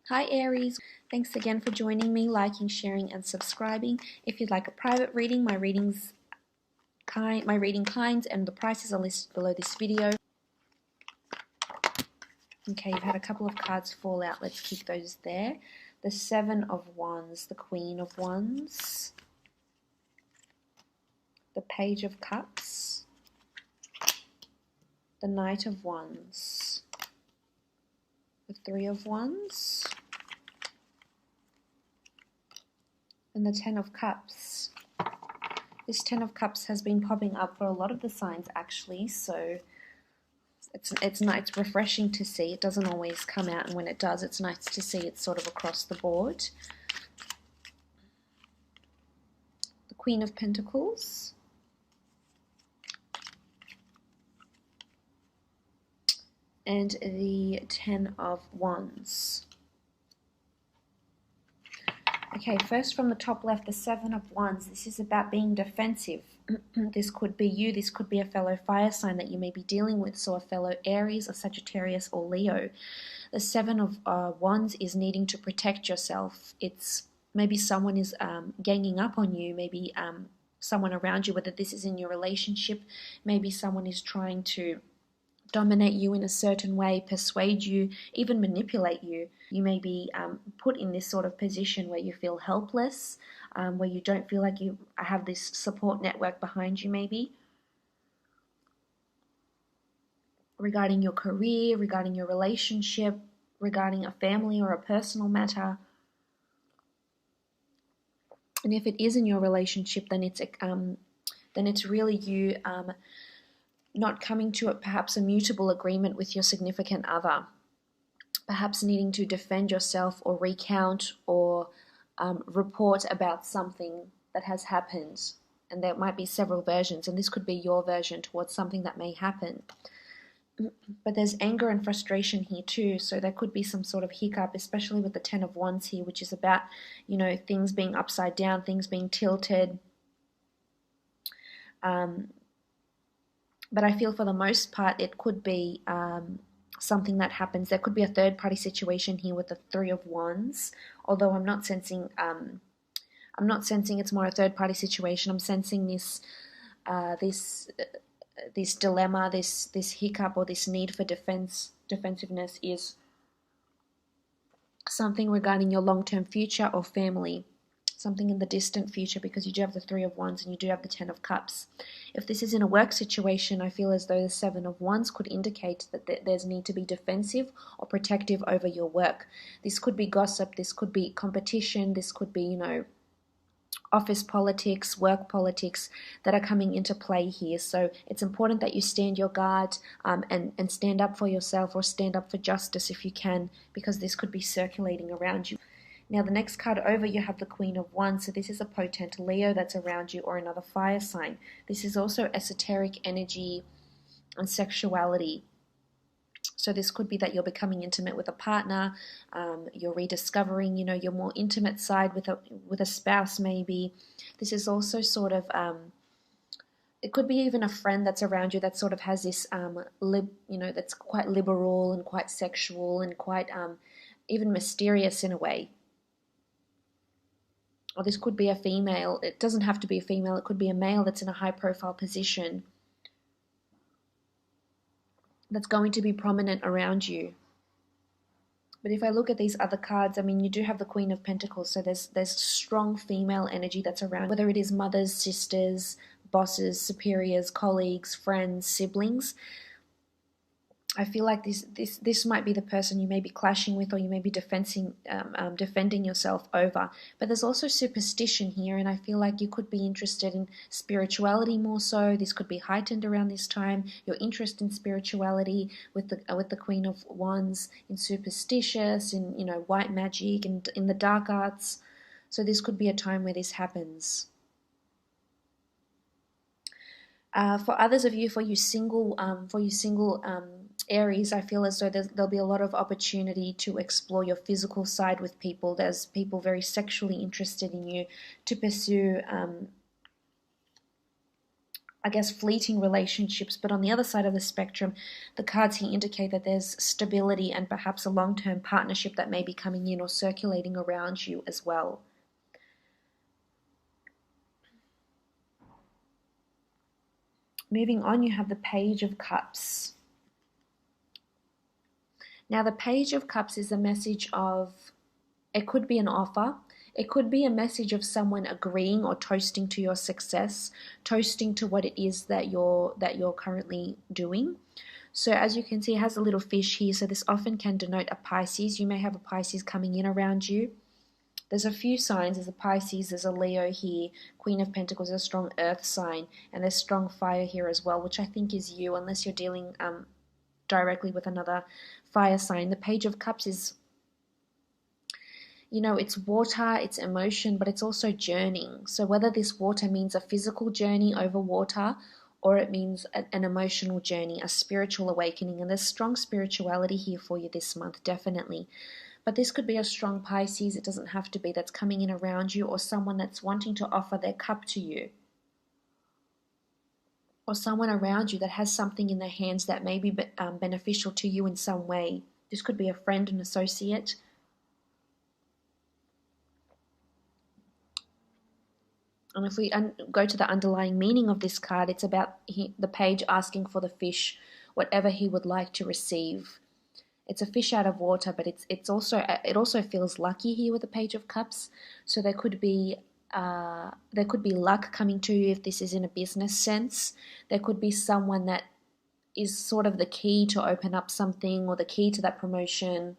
Hi Aries, thanks again for joining me, liking, sharing and subscribing. If you'd like a private reading, my reading kinds and the prices are listed below this video. Okay, you've had a couple of cards fall out, let's keep those there. The Seven of Wands, the Queen of Wands, the Page of Cups, the Knight of Wands, the Three of Wands, and the Ten of Cups. This Ten of Cups has been popping up for a lot of the signs actually, so it's refreshing to see. It doesn't always come out, and when it does, it's nice to see it sort of across the board. The Queen of Pentacles, and the Ten of Wands. Okay, first from the top left, the Seven of Wands. This is about being defensive. This could be you, this could be a fellow fire sign that you may be dealing with, so a fellow Aries or Sagittarius or Leo. The Seven of Wands is needing to protect yourself. It's maybe someone is ganging up on you, maybe someone around you, whether this is in your relationship, maybe someone is trying to dominate you in a certain way, persuade you, even manipulate you. You may be put in this sort of position where you feel helpless, where you don't feel like you have this support network behind you maybe. Regarding your career, regarding your relationship, regarding a family or a personal matter. And if it is in your relationship, then it's really you not coming to perhaps a mutable agreement with your significant other, perhaps needing to defend yourself or recount or report about something that has happened. And there might be several versions, and this could be your version towards something that may happen. But there's anger and frustration here too, so there could be some sort of hiccup, especially with the Ten of Wands here, which is about, things being upside down, things being tilted. But I feel for the most part it could be something that happens. There could be a third-party situation here with the Three of Wands, although I'm not sensing it's more a third-party situation. I'm sensing this this dilemma, this hiccup, or this need for defensiveness is something regarding your long-term future or family. Something in the distant future, because you do have the Three of Wands and you do have the Ten of Cups. If this is in a work situation, I feel as though the Seven of Wands could indicate that there's need to be defensive or protective over your work. This could be gossip, this could be competition, this could be, office politics, work politics that are coming into play here. So it's important that you stand your guard and stand up for yourself, or stand up for justice if you can, because this could be circulating around you. Now the next card over, you have the Queen of Wands. So this is a potent Leo that's around you, or another fire sign. This is also esoteric energy and sexuality. So this could be that you're becoming intimate with a partner, you're rediscovering, your more intimate side with a spouse maybe. This is also sort of, it could be even a friend that's around you that sort of has this, that's quite liberal and quite sexual and quite even mysterious in a way. Or this could be a female. It doesn't have to be a female. It could be a male that's in a high-profile position that's going to be prominent around you. But if I look at these other cards, you do have the Queen of Pentacles, so there's strong female energy that's around, whether it is mothers, sisters, bosses, superiors, colleagues, friends, siblings. I feel like this might be the person you may be clashing with, or you may be defending yourself over. But there's also superstition here, and I feel like you could be interested in spirituality more so. This could be heightened around this time. Your interest in spirituality with the Queen of Wands, in superstitious, in white magic, and in the dark arts. So this could be a time where this happens. For others of you, for you single Aries, I feel as though there'll be a lot of opportunity to explore your physical side with people. There's people very sexually interested in you, to pursue I guess, fleeting relationships. But on the other side of the spectrum, the cards here indicate that there's stability and perhaps a long-term partnership that may be coming in or circulating around you as well. Moving on, you have the Page of Cups. Now, the Page of Cups is a message of, it could be an offer. It could be a message of someone agreeing or toasting to your success, toasting to what it is that you're currently doing. So as you can see, it has a little fish here. So this often can denote a Pisces. You may have a Pisces coming in around you. There's a few signs. There's a Pisces, there's a Leo here, Queen of Pentacles, a strong earth sign, and there's strong fire here as well, which I think is you, unless you're dealing directly with another fire sign. The Page of Cups is, you know, it's water, it's emotion, but it's also journeying. So whether this water means a physical journey over water, or it means an emotional journey, a spiritual awakening, and there's strong spirituality here for you this month, definitely. But this could be a strong Pisces, it doesn't have to be, that's coming in around you, or someone that's wanting to offer their cup to you. Or someone around you that has something in their hands that may be beneficial to you in some way. This could be a friend, an associate. And if we go to the underlying meaning of this card, it's about the page asking for the fish, whatever he would like to receive. It's a fish out of water, but it also feels lucky here with the Page of Cups. So there could be luck coming to you if this is in a business sense. There could be someone that is sort of the key to open up something, or the key to that promotion,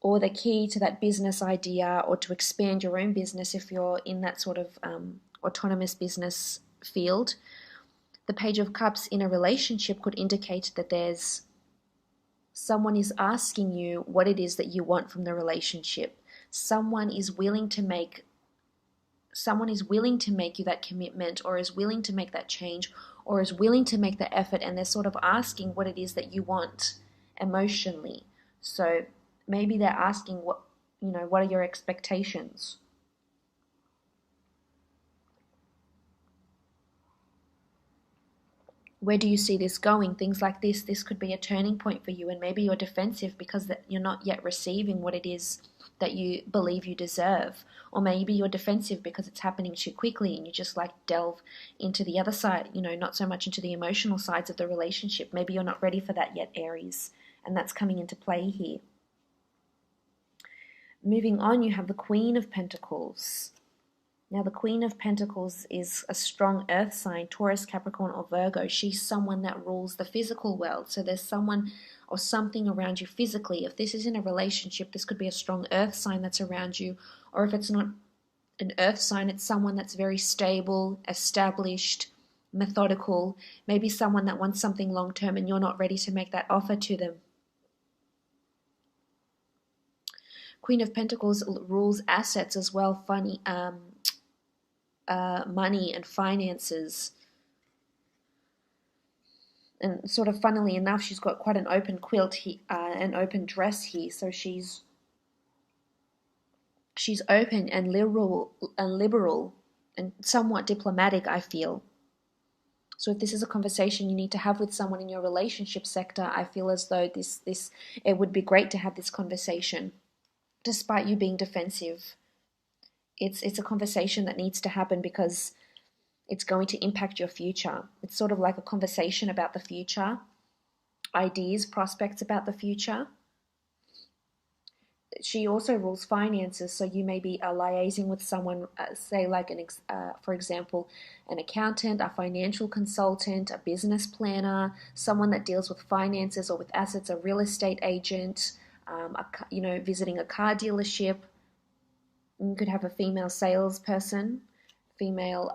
or the key to that business idea, or to expand your own business if you're in that sort of autonomous business field. The Page of Cups in a relationship could indicate that there's someone is asking you what it is that you want from the relationship. Someone is willing to make you that commitment, or is willing to make that change, or is willing to make the effort, and they're sort of asking what it is that you want emotionally. So maybe they're asking what are your expectations? Where do you see this going? Things like this. This could be a turning point for you, and maybe you're defensive because you're not yet receiving what it is that you believe you deserve. Or maybe you're defensive because it's happening too quickly and you just like delve into the other side, not so much into the emotional sides of the relationship. Maybe you're not ready for that yet, Aries, and that's coming into play here. Moving on, you have the Queen of Pentacles. Now, the Queen of Pentacles is a strong earth sign, Taurus, Capricorn, or Virgo. She's someone that rules the physical world. So there's someone or something around you physically. If this is in a relationship, this could be a strong earth sign that's around you. Or if it's not an earth sign, it's someone that's very stable, established, methodical. Maybe someone that wants something long-term and you're not ready to make that offer to them. Queen of Pentacles rules assets as well, money and finances. And sort of funnily enough, she's got quite an open quilt, an open dress here. So she's open and liberal and somewhat diplomatic, I feel. So if this is a conversation you need to have with someone in your relationship sector, I feel as though it would be great to have this conversation, despite you being defensive. It's a conversation that needs to happen because it's going to impact your future. It's sort of like a conversation about the future, ideas, prospects about the future. She also rules finances, so you may be liaising with someone, say like for example, an accountant, a financial consultant, a business planner, someone that deals with finances or with assets, a real estate agent, visiting a car dealership. You could have a female salesperson, female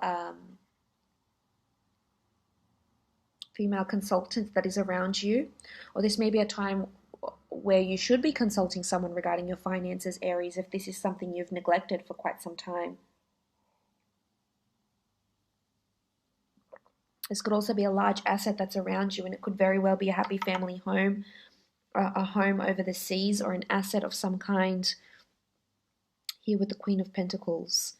consultant that is around you. Or this may be a time where you should be consulting someone regarding your finances, Aries, if this is something you've neglected for quite some time. This could also be a large asset that's around you, and it could very well be a happy family home, a home over the seas, or an asset of some kind. Here with the Queen of Pentacles.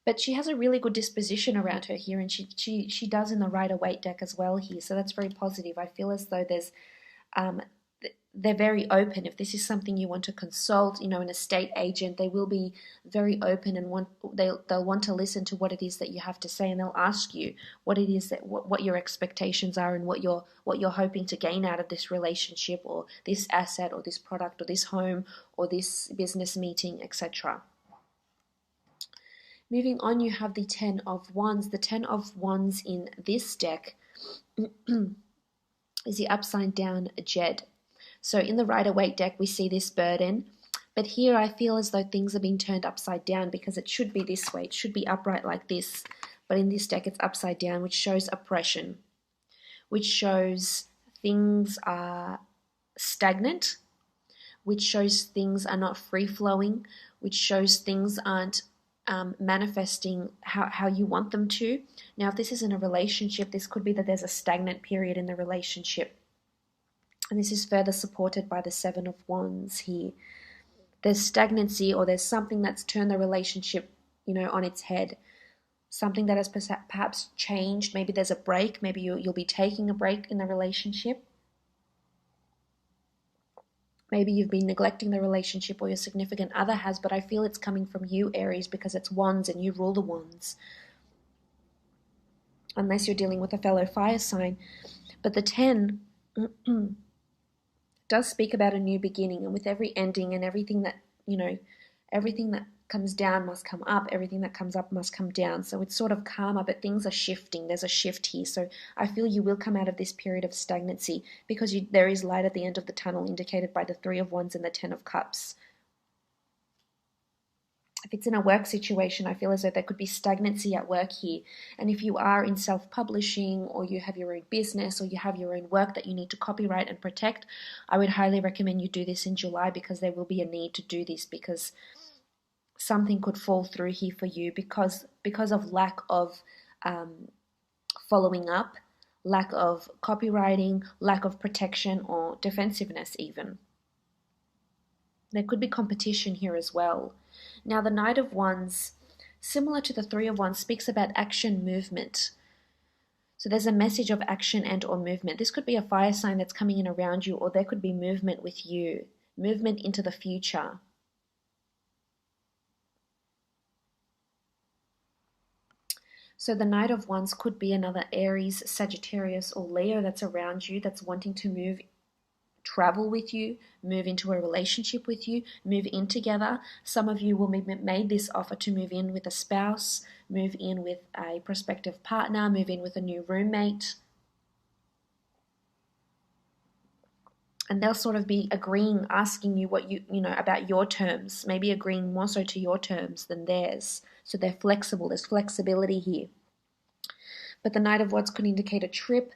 But she has a really good disposition around her here, and she does in the Rider-Waite deck as well here. So that's very positive. I feel as though there's um, they're very open. If this is something you want to consult, you know, an estate agent, they will be very open and they'll want to listen to what it is that you have to say, and they'll ask you what it is that what your expectations are and what you're hoping to gain out of this relationship or this asset or this product or this home or this business meeting, etc. Moving on, you have the Ten of Wands. The Ten of Wands in this deck is the upside down Jed. So in the Rider-Waite deck, we see this burden. But here I feel as though things are being turned upside down because it should be this way. It should be upright like this. But in this deck, it's upside down, which shows oppression, which shows things are stagnant, which shows things are not free-flowing, which shows things aren't manifesting how you want them to. Now, if this is in a relationship, this could be that there's a stagnant period in the relationship. And this is further supported by the Seven of Wands here. There's stagnancy, or there's something that's turned the relationship, you know, on its head. Something that has perhaps changed. Maybe there's a break. Maybe you'll be taking a break in the relationship. Maybe you've been neglecting the relationship, or your significant other has, but I feel it's coming from you, Aries, because it's Wands and you rule the Wands. Unless you're dealing with a fellow fire sign. But the 10 does speak about a new beginning, and with every ending and everything that, you know, everything that comes down must come up, everything that comes up must come down. So it's sort of karma, but things are shifting. There's a shift here. So I feel you will come out of this period of stagnancy because there is light at the end of the tunnel, indicated by the Three of Wands and the Ten of Cups. If it's in a work situation, I feel as though there could be stagnancy at work here. And if you are in self-publishing, or you have your own business, or you have your own work that you need to copyright and protect, I would highly recommend you do this in July, because there will be a need to do this, because something could fall through here for you because of lack of following up, lack of copywriting, lack of protection, or defensiveness even. There could be competition here as well. Now, the Knight of Wands, similar to the Three of Wands, speaks about action, movement. So there's a message of action and or movement. This could be a fire sign that's coming in around you, or there could be movement with you, movement into the future. So the Knight of Wands could be another Aries, Sagittarius, or Leo that's around you, that's wanting to travel with you, move into a relationship with you, move in together. Some of you will be made this offer to move in with a spouse, move in with a prospective partner, move in with a new roommate. And they'll sort of be agreeing, asking you what you know, about your terms, maybe agreeing more so to your terms than theirs. So they're flexible. There's flexibility here. But the Knight of Wands could indicate a trip.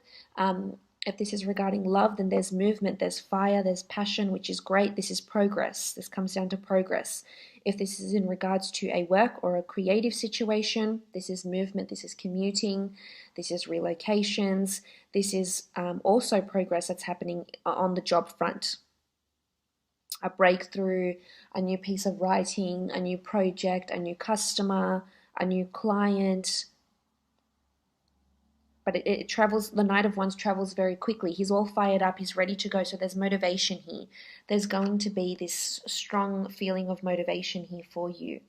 If this is regarding love, then there's movement, there's fire, there's passion, which is great. This is progress. This comes down to progress. If this is in regards to a work or a creative situation, this is movement, this is commuting, this is relocations, this is also progress that's happening on the job front. A breakthrough, a new piece of writing, a new project, a new customer, a new client. But it travels, the Knight of Wands travels very quickly. He's all fired up, he's ready to go, so there's motivation here. There's going to be this strong feeling of motivation here for you.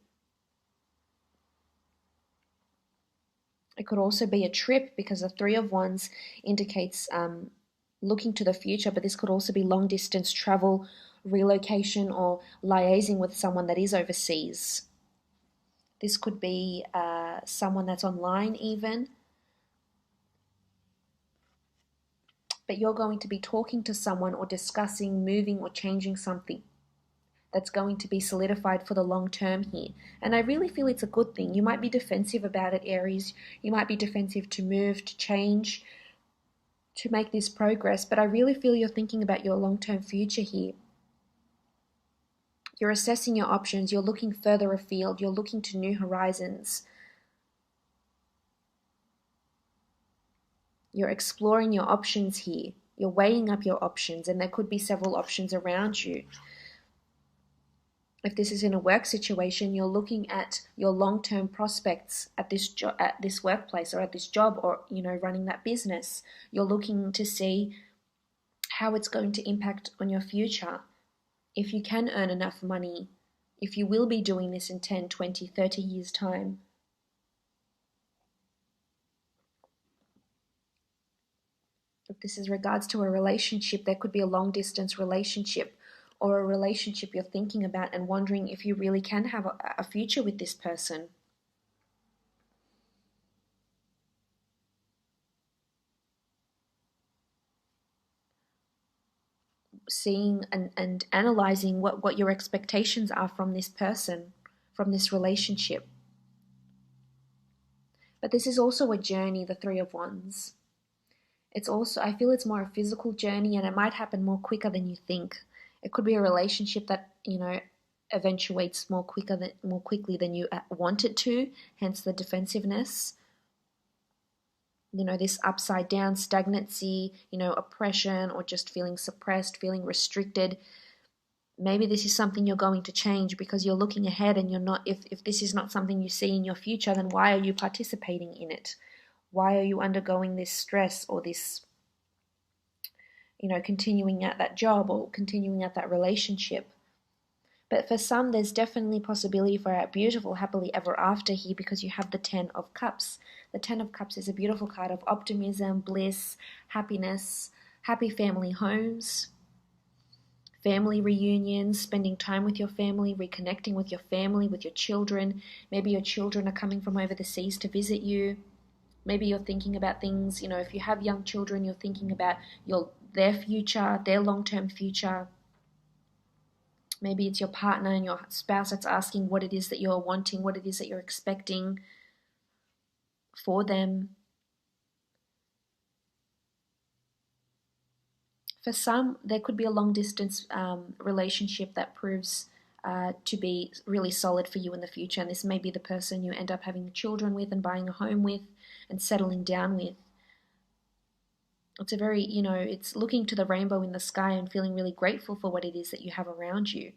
It could also be a trip, because the Three of Wands indicates looking to the future, but this could also be long distance travel, relocation, or liaising with someone that is overseas. This could be someone that's online even. But you're going to be talking to someone or discussing moving or changing something that's going to be solidified for the long term here. And I really feel it's a good thing. You might be defensive about it, Aries. You might be defensive to move, to change, to make this progress. But I really feel you're thinking about your long-term future here. You're assessing your options. You're looking further afield. You're looking to new horizons. You're exploring your options here. You're weighing up your options, and there could be several options around you. If this is in a work situation, you're looking at your long-term prospects at this workplace or at this job, or running that business. You're looking to see how it's going to impact on your future. If you can earn enough money, if you will be doing this in 10, 20, 30 years time. If this is regards to a relationship, there could be a long distance relationship, or a relationship you're thinking about and wondering if you really can have a future with this person. Seeing and analyzing what your expectations are from this person, from this relationship. But this is also a journey, the Three of Wands. It's also, I feel it's more a physical journey, and it might happen more quicker than you think. It could be a relationship that, eventuates more quickly than you want it to, hence the defensiveness. This upside down stagnancy, oppression, or just feeling suppressed, feeling restricted. Maybe this is something you're going to change because you're looking ahead, and you're not, if this is not something you see in your future, then why are you participating in it? Why are you undergoing this stress, or this, continuing at that job or continuing at that relationship? But for some, there's definitely possibility for a beautiful happily ever after here, because you have the Ten of Cups. The Ten of Cups is a beautiful card of optimism, bliss, happiness, happy family homes, family reunions, spending time with your family, reconnecting with your family, with your children. Maybe your children are coming from over the seas to visit you. Maybe you're thinking about things, if you have young children, you're thinking about their future, their long-term future. Maybe it's your partner and your spouse that's asking what it is that you're wanting, what it is that you're expecting for them. For some, there could be a long-distance relationship that proves to be really solid for you in the future. And this may be the person you end up having children with and buying a home with and settling down with. It's a very, it's looking to the rainbow in the sky and feeling really grateful for what it is that you have around you.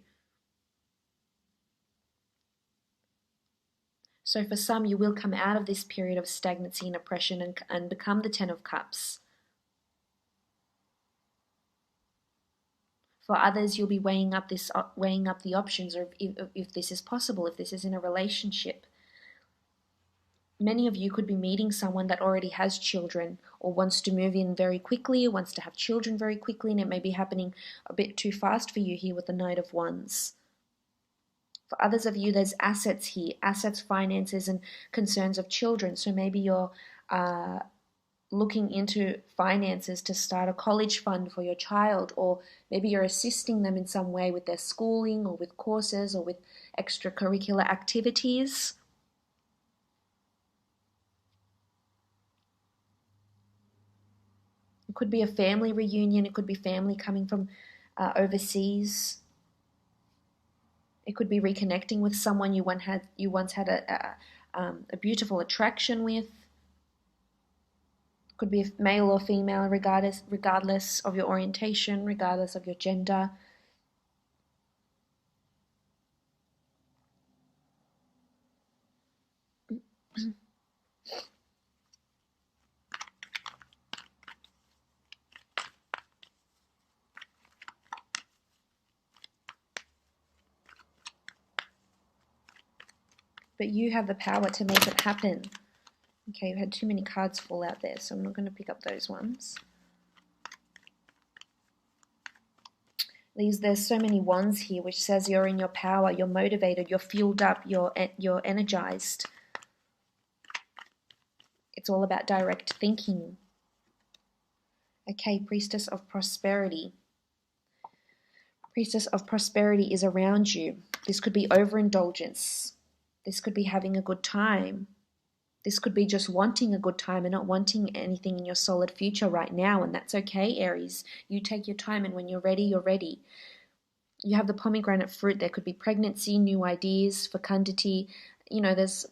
So for some, you will come out of this period of stagnancy and oppression and become the Ten of Cups. For others, you'll be weighing up the options, or if this is possible, if this is in a relationship. Many of you could be meeting someone that already has children, or wants to move in very quickly, or wants to have children very quickly, and it may be happening a bit too fast for you here with the Knight of Wands. For others of you, there's assets here, assets, finances, and concerns of children. So maybe you're looking into finances to start a college fund for your child, or maybe you're assisting them in some way with their schooling, or with courses, or with extracurricular activities. It could be a family reunion. It could be family coming from overseas. It could be reconnecting with someone you once had a beautiful attraction with. It could be male or female, regardless of your orientation, regardless of your gender. But you have the power to make it happen. Okay, we've had too many cards fall out there, so I'm not going to pick up those ones. There's so many wands here, which says you're in your power, you're motivated, you're fueled up, you're energized. It's all about direct thinking. Okay, Priestess of Prosperity. Priestess of Prosperity is around you. This could be overindulgence. This could be having a good time. This could be just wanting a good time and not wanting anything in your solid future right now, and that's okay, Aries. You take your time, and when you're ready, you're ready. You have the pomegranate fruit. There could be pregnancy, new ideas, fecundity. There's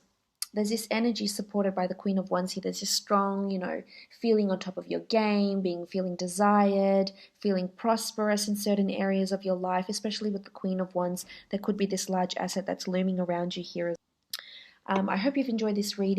there's this energy supported by the Queen of Wands here. There's this strong, feeling on top of your game, feeling desired, feeling prosperous in certain areas of your life, especially with the Queen of Wands. There could be this large asset that's looming around you here. I hope you've enjoyed this reading.